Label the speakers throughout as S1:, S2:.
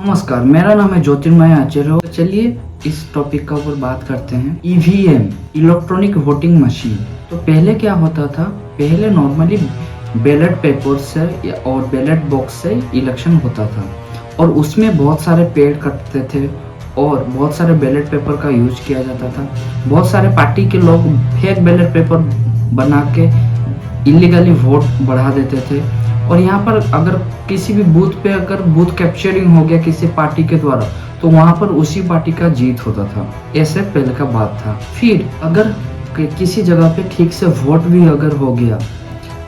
S1: नमस्कार, मेरा नाम है ज्योतिर्मय आचार्य। तो चलिए इस टॉपिक का ऊपर बात करते हैं। EVM, electronic voting machine. तो पहले क्या होता था, पहले नॉर्मली बैलेट पेपर से और बैलेट बॉक्स से इलेक्शन होता था और उसमें बहुत सारे पेड़ कटते थे और बहुत सारे बैलेट पेपर का यूज किया जाता था। बहुत सारे पार्टी के लोग फेक बैलेट पेपर बना के इलीगली वोट बढ़ा देते थे और यहाँ पर अगर किसी भी बूथ पे अगर बूथ कैप्चरिंग हो गया किसी पार्टी के द्वारा तो वहां पर उसी पार्टी का जीत होता था। ऐसे पहले का बात था। फिर अगर किसी जगह पे ठीक से वोट भी अगर हो गया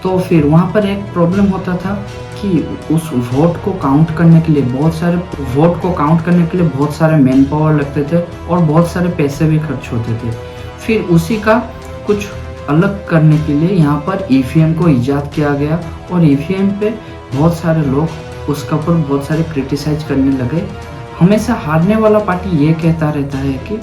S1: तो फिर वहां पर एक प्रॉब्लम होता था कि उस वोट को काउंट करने के लिए बहुत सारे मैन पावर लगते थे और बहुत सारे पैसे भी खर्च होते थे। फिर उसी का कुछ अलग करने के लिए यहाँ पर ईवीएम को इजाद किया गया और ईवीएम पे बहुत सारे लोग उसका पर बहुत सारे क्रिटिसाइज करने लगे। हमेशा हारने वाला पार्टी ये कहता रहता है कि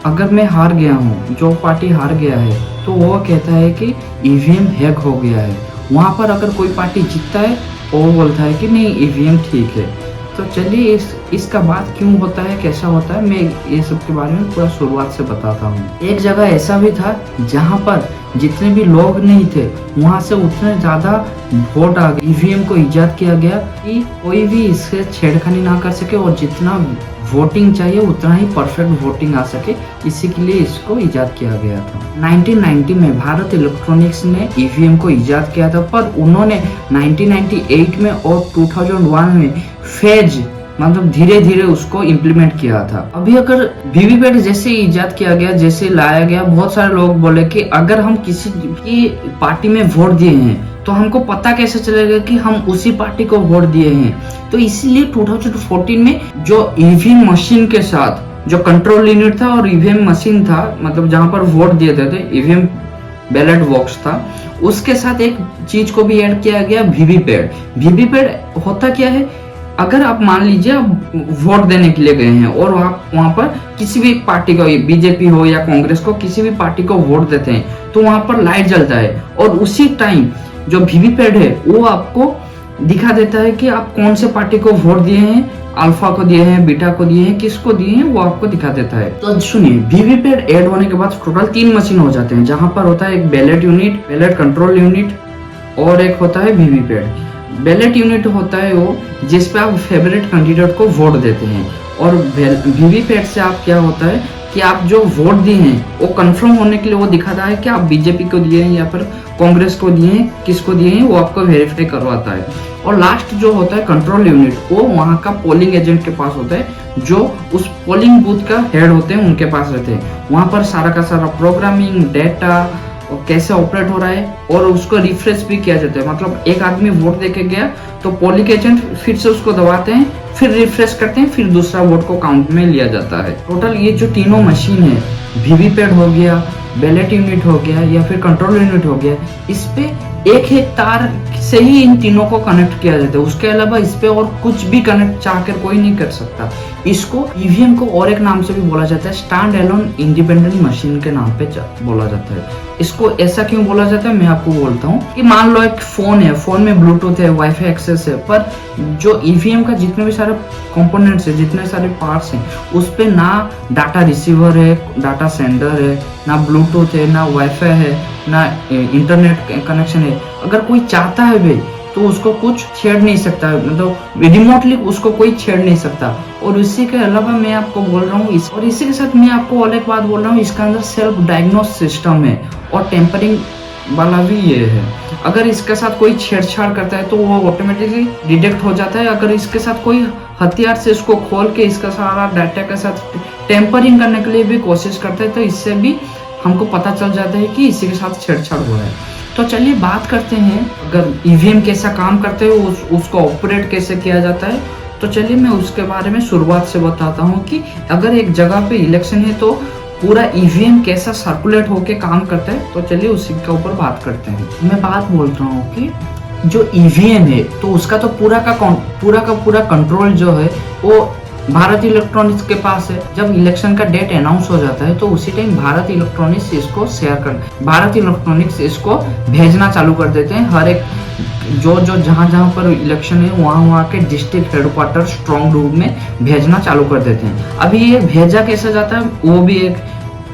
S1: अगर मैं हार गया हूँ, जो पार्टी हार गया है तो वो कहता है कि ईवीएम हैक हो गया है। वहाँ पर अगर कोई पार्टी जीतता है और बोलता है कि नहीं ईवीएम ठीक है। तो चलिए इसका बात क्यों होता है, कैसा होता है, मैं ये सब के बारे में पूरा शुरुआत से बताता हूँ। एक जगह ऐसा भी था जहाँ पर जितने भी लोग नहीं थे वहाँ से उतने ज्यादा वोट आ गए। ईवीएम को इजाद किया गया कि कोई भी इससे छेड़खानी ना कर सके और जितना वोटिंग चाहिए उतना ही परफेक्ट वोटिंग आ सके, इसी के लिए इसको इजाद किया गया था। 1990 में भारत इलेक्ट्रॉनिक्स ने ईवीएम को इजाद किया था, पर उन्होंने 1998 में और 2001 में फेज मतलब धीरे धीरे उसको इम्प्लीमेंट किया था। अभी अगर वीवीपैट जैसे इजाद किया गया, जैसे लाया गया, बहुत सारे लोग बोले कि अगर हम किसी की पार्टी में वोट दिए हैं तो हमको पता कैसे चलेगा कि हम उसी पार्टी को वोट दिए हैं। तो इसीलिए 2014 में जो ईवीएम मशीन के साथ जो कंट्रोल यूनिट था और ईवीएम मशीन था, मतलब जहां पर वोट दिए थे, ईवीएम बैलेट बॉक्स था, उसके साथ एक चीज को भी ऐड किया गया, वीवीपैट। वीवीपैट होता क्या है, अगर आप मान लीजिए आप वोट देने के लिए गए हैं और आप वहां पर किसी भी पार्टी को, बीजेपी हो या कांग्रेस को, किसी भी पार्टी को वोट देते हैं तो वहां पर लाइट जलता है और उसी टाइम जो वीवीपैट है वो आपको दिखा देता है कि आप कौन से पार्टी को वोट दिए हैं, अल्फा को दिए हैं, बीटा को दिए हैं, किसको दिए हैं, वो आपको दिखा देता है। तो सुनिए, वीवीपैट ऐड होने के बाद टोटल 3 मशीन हो जाते हैं, जहां पर होता है एक ballot unit, ballot control unit और एक होता है वीवीपैट। बैलेट यूनिट होता है वो जिसपे आप फेवरेट कैंडिडेट को वोट देते हैं और वीवीपैट से आप क्या होता है कि आप जो वोट दिए हैं वो कंफर्म होने के लिए वो दिखाता है कि आप बीजेपी को दिए हैं या फिर कांग्रेस को दिए हैं, किसको दिए हैं, वो आपको वेरीफाई करवाता है। और लास्ट जो होता है कंट्रोल यूनिट, वो वहाँ का पोलिंग एजेंट के पास होता है, जो उस पोलिंग बूथ का हेड होते हैं उनके पास रहते हैं। वहाँ पर सारा का सारा प्रोग्रामिंग डेटा और कैसे ऑपरेट हो रहा है और उसको रिफ्रेश भी किया जाता है। मतलब एक आदमी वोट देके गया तो पोलिंग एजेंट फिर से उसको दबाते हैं, फिर रिफ्रेश करते हैं, फिर दूसरा वोट को काउंट में लिया जाता है। टोटल ये जो तीनों मशीन है, वीवीपैट हो गया, बैलेट यूनिट हो गया या फिर कंट्रोल यूनिट हो गया, इस पे एक तार से ही इन तीनों को कनेक्ट किया जाता है। उसके अलावा इस पे और कुछ भी कनेक्ट चाहकर कोई नहीं कर सकता। इसको ईवीएम को और एक नाम से भी बोला जाता है, स्टैंड एलोन इंडिपेंडेंट मशीन के नाम पे बोला जाता है। इसको ऐसा क्यों बोला जाता है मैं आपको बोलता हूँ कि मान लो एक फोन है, फोन में ब्लूटूथ है, वाईफाई एक्सेस है, पर जो ईवीएम का जितने भी सारे कंपोनेंट्स है, जितने सारे पार्ट्स हैं, उस पे ना डाटा रिसीवर है, डाटा सेंडर है, ना ब्लूटूथ है, ना वाईफाई है, ना इंटरनेट कनेक्शन है। अगर कोई चाहता है भाई तो उसको कुछ छेड़ नहीं सकता, मतलब रिमोटली उसको कोई छेड़ नहीं सकता। और इसी के अलावा मैं आपको बोल रहा हूँ और इसी के साथ मैं आपको और एक बात बोल रहा हूँ, इसका अंदर सेल्फ डायग्नोस सिस्टम है और टेम्परिंग वाला भी ये है। अगर इसके साथ कोई छेड़छाड़ करता है तो वो ऑटोमेटिकली डिटेक्ट हो जाता है। अगर इसके साथ कोई हथियार से इसको खोल के इसका सारा डाटा के साथ टेम्परिंग करने के लिए भी कोशिश करता है तो इससे भी हमको पता चल जाता है कि इसी के साथ छेड़छाड़ हो रहा है। तो चलिए बात करते हैं, अगर ईवीएम कैसा काम करते हैं, उसको ऑपरेट कैसे किया जाता है। तो चलिए मैं उसके बारे में शुरुआत से बताता हूँ कि अगर एक जगह पे इलेक्शन है तो पूरा ईवीएम कैसा सर्कुलेट होके काम करता है। तो चलिए उसी के ऊपर बात करते हैं। मैं बात बोल रहा हूँ कि जो ईवीएम है तो उसका तो पूरा का पूरा कंट्रोल जो है वो भारत इलेक्ट्रॉनिक्स के पास है। जब इलेक्शन का डेट अनाउंस हो जाता है तो उसी टाइम भारत इलेक्ट्रॉनिक्स इसको भारत इलेक्ट्रॉनिक्स इसको भेजना चालू कर देते हैं। हर एक जो जहाँ पर इलेक्शन है वहाँ के डिस्ट्रिक्ट हेडक्वार्टर स्ट्रॉन्ग रूम में भेजना चालू कर देते हैं। अभी ये भेजा कैसे जाता है वो भी एक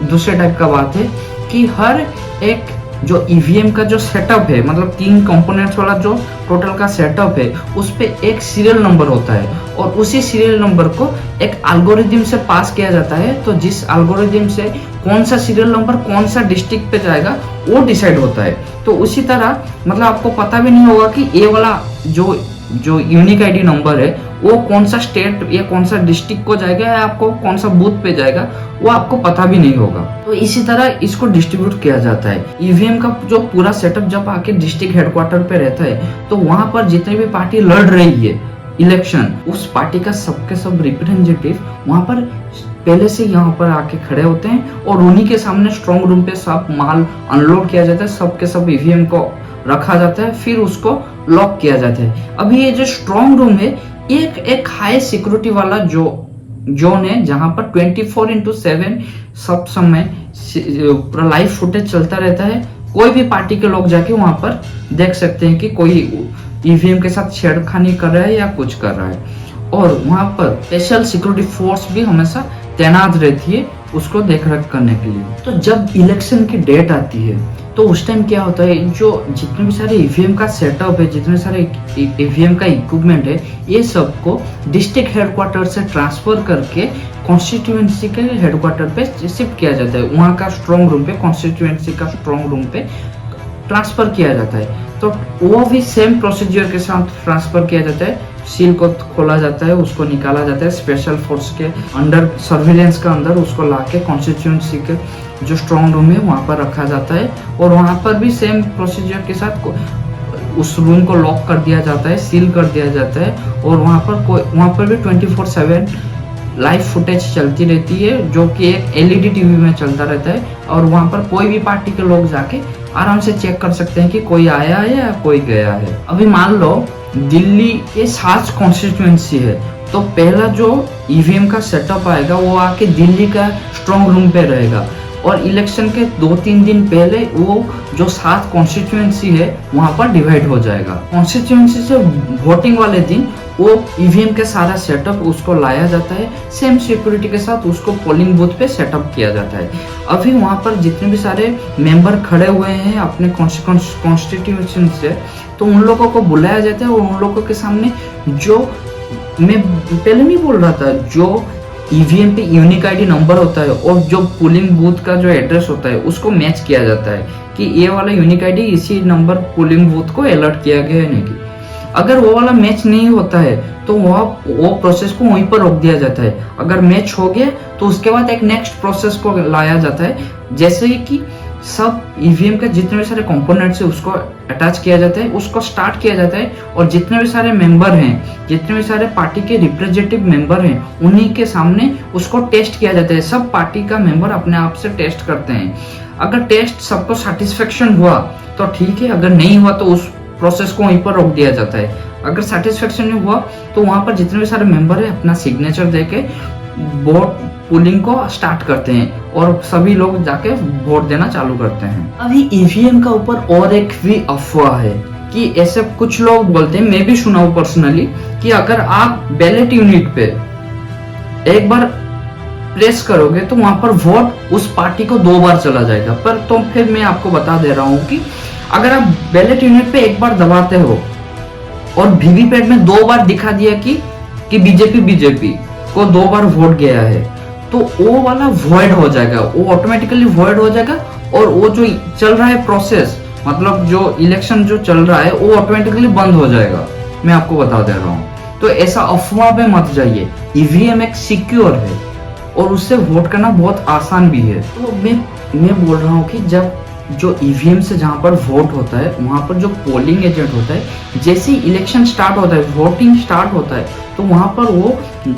S1: दूसरे टाइप का बात है कि हर एक जो ईवीएम का जो सेटअप है, मतलब 3 कंपोनेंट्स वाला जो टोटल का सेटअप है, उस पे एक सीरियल नंबर होता है और उसी सीरियल नंबर को एक एल्गोरिथम से पास किया जाता है। तो जिस एल्गोरिथम से कौन सा सीरियल नंबर कौन सा डिस्ट्रिक्ट पे जाएगा वो डिसाइड होता है। तो उसी तरह मतलब आपको पता भी नहीं होगा कि ये वाला जो यूनिक आईडी नंबर है वो कौन सा स्टेट या कौन सा डिस्ट्रिक्ट को जाएगा या आपको कौन सा बूथ पे जाएगा वो आपको पता भी नहीं होगा। तो इसी तरह इसको डिस्ट्रीब्यूट किया जाता है। ईवीएम का जो पूरा सेटअप जब आके डिस्ट्रिक्ट हेडक्वार्टर पे रहता है तो वहां पर जितने भी पार्टी लड़ रही है इलेक्शन, उस पार्टी का सबके सब रिप्रेजेंटेटिव वहां पर पहले से यहाँ पर आके खड़े होते हैं और उन्हीं के सामने स्ट्रॉन्ग रूम पे सब माल अनलोड किया जाता है, सबके सब ईवीएम को रखा जाता है, फिर उसको लॉक किया जाता है। अभी ये जो स्ट्रॉन्ग रूम है एक हाई सिक्योरिटी वाला जोन है जहां पर 24/7 सब समय पूरा लाइव फुटेज चलता रहता है। कोई भी पार्टी के लोग जाके वहां पर देख सकते हैं कि कोई ईवीएम के साथ छेड़खानी कर रहा है या कुछ कर रहा है। और वहां पर स्पेशल सिक्योरिटी फोर्स भी हमेशा तैनात रहती है उसको देख रेख करने के लिए। तो जब इलेक्शन की डेट आती है तो उस टाइम क्या होता है, जो जितने भी सारे ईवीएम का सेटअप है, जितने सारे ईवीएम का इक्विपमेंट है, ये सबको डिस्ट्रिक्ट हेडक्वार्टर से ट्रांसफर करके कॉन्स्टिट्यूएंसी के हेडक्वार्टर पे शिफ्ट किया जाता है। वहाँ का स्ट्रॉन्ग रूम पे, कॉन्स्टिट्यूएंसी का स्ट्रॉन्ग रूम पे ट्रांसफर किया जाता है। तो वो भी सेम प्रोसीजर के साथ ट्रांसफर किया जाता है। सील को खोला जाता है, उसको निकाला जाता है, स्पेशल फोर्स के अंडर सर्विलेंस का अंदर उसको लाके कॉन्स्टिट्यूएंसी के जो स्ट्रॉन्ग रूम है वहां पर रखा जाता है। और वहां पर भी सेम प्रोसीजर के साथ उस रूम को लॉक कर दिया जाता है, सील कर दिया जाता है। और वहां पर भी 24/7 लाइव फुटेज चलती रहती है जो कि एक एलईडी टीवी में चलता रहता है। और वहां पर कोई भी पार्टी के लोग जाके आराम से चेक कर सकते हैं कि कोई आया है या कोई गया है। अभी मान लो दिल्ली के 7 कॉन्स्टिट्यूएंसी है तो पहला जो ईवीएम का सेटअप आएगा वो आके दिल्ली का स्ट्रॉन्ग रूम पे रहेगा और इलेक्शन के 2-3 दिन पहले वो जो 7 कॉन्स्टिट्यूएंसी है वहां पर डिवाइड हो जाएगा। कॉन्स्टिट्यूएंसी से वोटिंग वाले दिन वो ईवीएम के सारा सेटअप उसको लाया जाता है, सेम सिक्योरिटी के साथ उसको पोलिंग बूथ पे सेटअप किया जाता है। अभी वहां पर जितने भी सारे मेंबर खड़े हुए हैं अपने कॉन्स्टिट्यूशन से, तो उन लोगों को बुलाया जाता है और उन लोगों के सामने जो मैं पहले नहीं बोल रहा था, जो ईवीएम पे यूनिक आईडी नंबर होता है और जो पोलिंग बूथ का जो एड्रेस होता है उसको मैच किया जाता है कि ये वाला यूनिक आईडी इसी नंबर पोलिंग बूथ को अलर्ट किया गया है नहीं। अगर वो वाला मैच नहीं होता है तो वो प्रोसेस को वहीं पर रोक दिया जाता है। अगर मैच हो गया तो उसके बाद एक नेक्स्ट प्रोसेस को लाया जाता है, जैसे कि सब ईवीएम के जितने भी सारे कंपोनेंट्स है उसको अटैच किया जाता है, उसको स्टार्ट किया जाता है और जितने भी सारे मेंबर हैं, जितने भी सारे पार्टी के रिप्रेजेंटेटिव मेंबर हैं, उन्हीं के सामने उसको टेस्ट किया जाता है। सब पार्टी का मेंबर अपने आप से टेस्ट करते हैं। अगर टेस्ट सबको सेटिस्फेक्शन हुआ तो ठीक है, अगर नहीं हुआ तो उस प्रोसेस को वहीं पर रोक दिया जाता है। अगर सेटिस्फेक्शन नहीं हुआ तो वहां पर जितने भी सारे मेंबर है अपना सिग्नेचर देके वोट पोलिंग को स्टार्ट करते हैं और सभी लोग जाके वोट देना चालू करते हैं। अभी ईवीएम का ऊपर और एक भी अफवाह है कि ऐसे कुछ लोग बोलते हैं, मैं भी सुना हूं पर्सनली, कि अगर आप बैलेट यूनिट पे एक बार प्रेस करोगे तो वहां पर वोट उस पार्टी को 2 बार चला जाएगा। पर तो फिर मैं आपको बता दे रहा हूं कि अगर आप बैलेट यूनिट पे एक बार दबाते हो और वीवीपैट में 2 बार दिखा दिया कि बीजेपी को 2 बार वोट गया है, तो वो वाला वॉइड हो जाएगा, वो ऑटोमेटिकली वॉइड हो जाएगा और वो जो चल रहा है प्रोसेस, मतलब जो इलेक्शन जो चल रहा है वो ऑटोमेटिकली बंद हो जाएगा। मैं आपको बता दे रहा हूँ। तो ऐसा अफवाह में मत जाइए। ईवीएम एक सिक्योर है और उससे वोट करना बहुत आसान भी है। तो मैं बोल रहा हूँ कि जब जो ईवीएम से जहाँ पर वोट होता है वहां पर जो पोलिंग एजेंट होता है, जैसे ही इलेक्शन स्टार्ट होता है, वोटिंग स्टार्ट होता है, तो वहां पर वो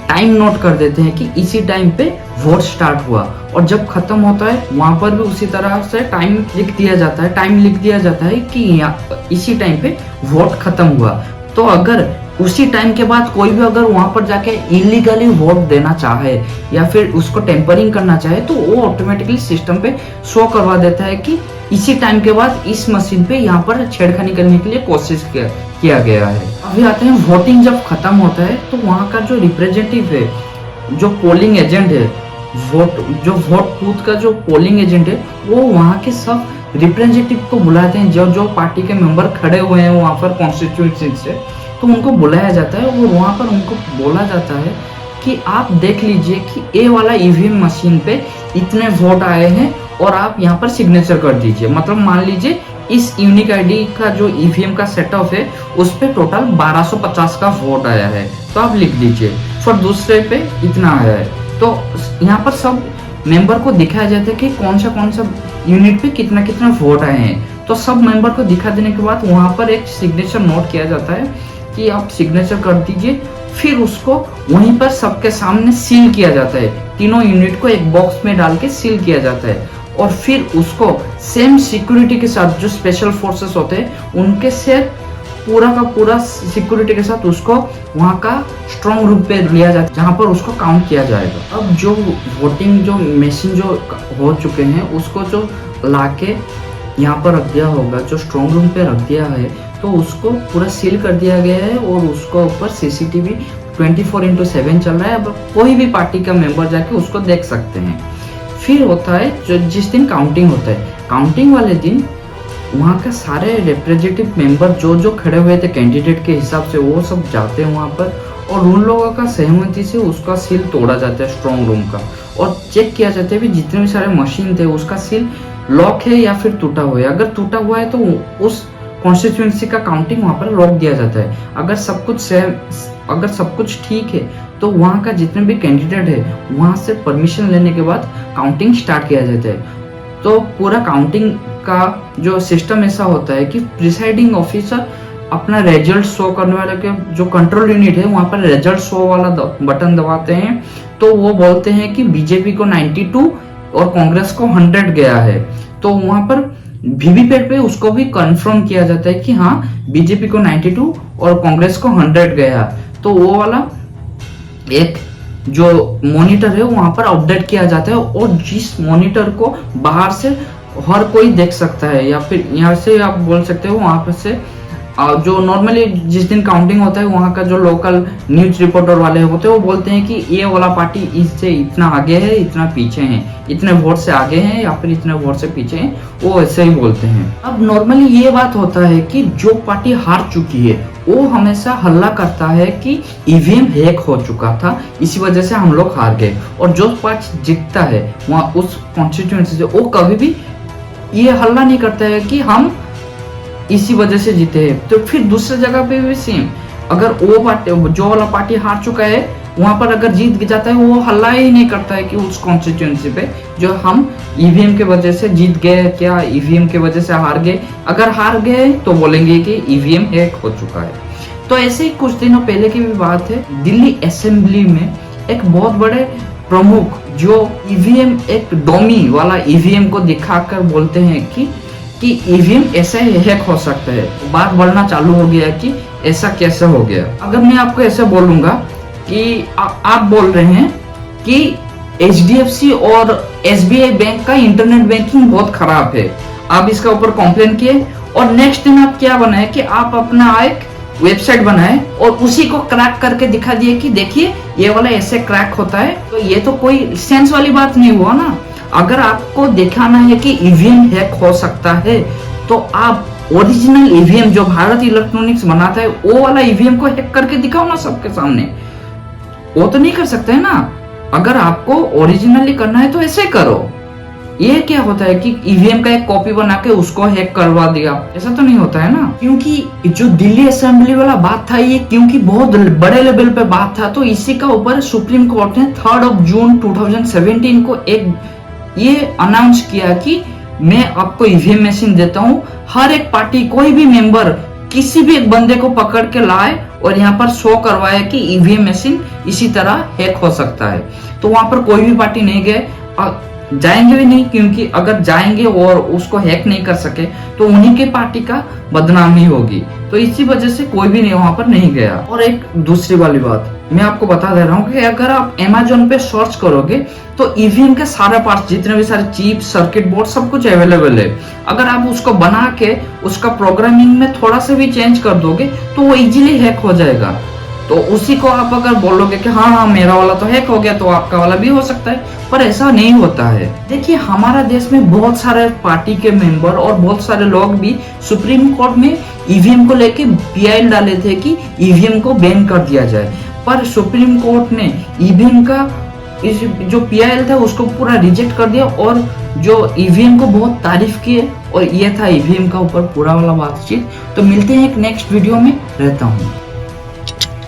S1: टाइम नोट कर देते हैं कि इसी टाइम पे वोट स्टार्ट हुआ। और जब खत्म होता है वहां पर भी उसी तरह से टाइम लिख दिया जाता है कि इसी टाइम पे वोट खत्म हुआ। तो अगर उसी टाइम के बाद कोई भी अगर वहां पर जाके इलीगली वोट देना चाहे या फिर उसको टेम्परिंग करना चाहे तो वो ऑटोमेटिकली सिस्टम पे शो करवा देता है कि इसी टाइम के बाद इस मशीन पे यहाँ पर छेड़खानी करने के लिए कोशिश किया गया है। अभी आते हैं वोटिंग जब खत्म होता है तो वहाँ का जो रिप्रेजेंटेटिव है, जो पोलिंग एजेंट है, वोट बूथ का जो पोलिंग एजेंट है, वो वहाँ के सब रिप्रेजेंटेटिव को बुलाते हैं। जो पार्टी के मेंबर खड़े हुए हैं वहाँ पर कॉन्स्टिट्यूएंसी से, तो उनको बुलाया जाता है और वहाँ पर उनको बोला जाता है कि आप देख लीजिए कि ये वाला ईवीएम मशीन पे इतने वोट आए हैं और आप यहाँ पर सिग्नेचर कर दीजिए। मतलब मान लीजिए इस यूनिक आईडी का जो ईवीएम का सेटअप है उस पे टोटल 1250 का वोट आया है, तो आप लिख दीजिए। फिर दूसरे पे इतना आया है, तो यहाँ पर सब मेंबर को दिखाया जाता है कि कौन सा यूनिट पे कितना कितना वोट आए हैं। तो सब मेंबर को दिखा देने के बाद वहाँ पर एक सिग्नेचर नोट किया जाता है कि आप सिग्नेचर कर दीजिए। फिर उसको वहीं पर सबके सामने सील किया जाता है, तीनों यूनिट को एक बॉक्स में डाल के सील किया जाता है और फिर उसको सेम सिक्योरिटी के साथ, जो स्पेशल फोर्सेस होते हैं उनके से पूरा का पूरा सिक्योरिटी के साथ उसको वहाँ का स्ट्रॉन्ग रूम पे लिया जाता है जहाँ पर उसको काउंट किया जाएगा। अब जो वोटिंग जो मशीन जो हो चुके हैं उसको जो लाके यहाँ पर रख दिया होगा, जो स्ट्रॉन्ग रूम पे रख दिया है, तो उसको पूरा सील कर दिया गया है और उसको ऊपर सीसीटीवी 24/7 चल रहा है। अब कोई भी पार्टी का मेंबर जाके उसको देख सकते हैं। फिर होता है जो जिस दिन काउंटिंग होता है, काउंटिंग वाले दिन वहाँ के सारे रिप्रेजेंटेटिव मेंबर जो खड़े हुए थे कैंडिडेट के हिसाब से, वो सब जाते हैं वहाँ पर और उन लोगों का सहमति से उसका सील तोड़ा जाता है स्ट्रॉन्ग रूम का, और चेक किया जाता है भी जितने भी सारे मशीन थे उसका सील लॉक है या फिर टूटा हुआ है। अगर टूटा हुआ है तो उस कॉन्स्टिट्यूएंसी का काउंटिंग वहाँ पर रोक दिया जाता है। अगर सब कुछ ठीक है तो वहाँ का जितने भी कैंडिडेट है वहाँ से परमिशन लेने के बाद काउंटिंग स्टार्ट किया जाता है। तो पूरा काउंटिंग का जो सिस्टम ऐसा होता है कि प्रिसाइडिंग ऑफिसर अपना रिजल्ट शो करने वाले के जो कंट्रोल यूनिट है वहाँ पर रिजल्ट शो वाला बटन दबाते हैं, तो वो बोलते हैं कि बीजेपी को 92 और कांग्रेस को 100 गया है। तो वहाँ पर वीवीपैट पे उसको भी कंफर्म किया जाता है कि हाँ बीजेपी को 92 और कांग्रेस को 100 गया। तो वो वाला एक जो मॉनिटर है वहां पर अपडेट किया जाता है और जिस मॉनिटर को बाहर से हर कोई देख सकता है, या फिर यहाँ से आप बोल सकते हो वहां पर से जो नॉर्मली जिस दिन काउंटिंग होता है वहाँ का जो लोकल न्यूज रिपोर्टर वाले होते हैं वो बोलते हैं कि ये वाला पार्टी इससे इतना आगे है, इतना पीछे है, इतने वोट से आगे हैं या फिर इतने वोट से पीछे हैं, वो ऐसे ही बोलते हैं। अब नॉर्मली ये बात होता है कि जो पार्टी हार चुकी है वो हमेशा हल्ला करता है कि ईवीएम हैक हो चुका था, इसी वजह से हम लोग हार गए, और जो पार्टी जीतता है वहाँ उस कॉन्स्टिट्यूएंसी से वो कभी भी ये हल्ला नहीं करता है कि हम इसी वजह से जीते हैं। तो फिर दूसरी जगह पे भी सेम, अगर वो पार्टी जो वाला पार्टी हार चुका है वहां पर अगर जीत जाता है वो हल्ला ही नहीं करता है कि उस कॉन्स्टिट्यूएंसी पे जो हम ईवीएम के वजह से जीत गए, क्या ईवीएम के वजह से हार गए। अगर हार गए तो बोलेंगे कि ईवीएम हैक हो चुका है। तो ऐसे ही कुछ दिनों पहले की भी बात है, दिल्ली असेंबली में एक बहुत बड़े प्रमुख जो ईवीएम एक डोमी वाला ईवीएम को दिखाकर बोलते हैं कि ईवीएम ऐसा ही हैक हो सकता है। बात बढ़ना चालू हो गया कि ऐसा कैसे हो गया। अगर मैं आपको ऐसे बोलूंगा कि आप बोल रहे हैं कि एचडीएफसी और एसबीआई बैंक का इंटरनेट बैंकिंग बहुत खराब है, आप इसका ऊपर कंप्लेन किए और नेक्स्ट दिन आप क्या बनाए कि आप अपना एक वेबसाइट बनाए और उसी को क्रैक करके दिखा दिए कि देखिए ये वाला ऐसे क्रैक होता है। तो ये तो कोई सेंस वाली बात नहीं हुआ ना। अगर आपको दिखाना है कि ईवीएम हैक हो सकता है तो आप ओरिजिनल ईवीएम जो भारत इलेक्ट्रॉनिक्स बनाता है वो वाला ईवीएम को हैक करके दिखाओ ना सबके सामने। वो तो नहीं कर सकते है ना। अगर आपको ओरिजिनली करना है तो ऐसे करो। ये क्या होता है कि ईवीएम का एक कॉपी बना के उसको हैक करवा दिया, ऐसा तो नहीं होता है ना। क्योंकि जो दिल्ली असेंबली वाला बात था ये क्योंकि बहुत बड़े लेवल पे बात था, तो इसी का ऊपर सुप्रीम कोर्ट ने 3 जून 2017 को एक ये अनाउंस किया कि मैं आपको ईवीएम मशीन देता हूँ, हर एक पार्टी कोई भी मेंबर किसी भी एक बंदे को पकड़ के लाए और यहाँ पर शो करवाए कि ईवीएम मशीन इसी तरह हैक हो सकता है। तो वहां पर कोई भी पार्टी नहीं गए, जाएंगे भी नहीं, क्योंकि अगर जाएंगे और उसको हैक नहीं कर सके तो उन्हीं के पार्टी का बदनामी होगी। तो इसी वजह से कोई भी नहीं वहां पर नहीं गया। और एक दूसरी वाली बात मैं आपको बता दे रहा हूँ कि अगर आप Amazon पे सर्च करोगे तो ईवीएम के सारे पार्ट्स, जितने भी सारे चिप, सर्किट बोर्ड, सब कुछ अवेलेबल है। अगर आप उसको बना के उसका प्रोग्रामिंग में थोड़ा सा भी चेंज कर दोगे तो वो इजीली हैक हो जाएगा। तो उसी को आप अगर बोलोगे कि हाँ मेरा वाला तो हैक हो गया तो आपका वाला भी हो सकता है, पर ऐसा नहीं होता है। देखिए हमारा देश में बहुत सारे पार्टी के मेंबर और बहुत सारे लोग भी सुप्रीम कोर्ट में ईवीएम को लेके पीआईएल डाले थे कि ईवीएम को बैन कर दिया जाए, पर सुप्रीम कोर्ट ने ईवीएम का जो पीआईएल था उसको पूरा रिजेक्ट कर दिया और जो ईवीएम को बहुत तारीफ किए। और ये था ईवीएम का ऊपर पूरा वाला बातचीत। तो मिलते हैं एक नेक्स्ट वीडियो में, रहता हूँ।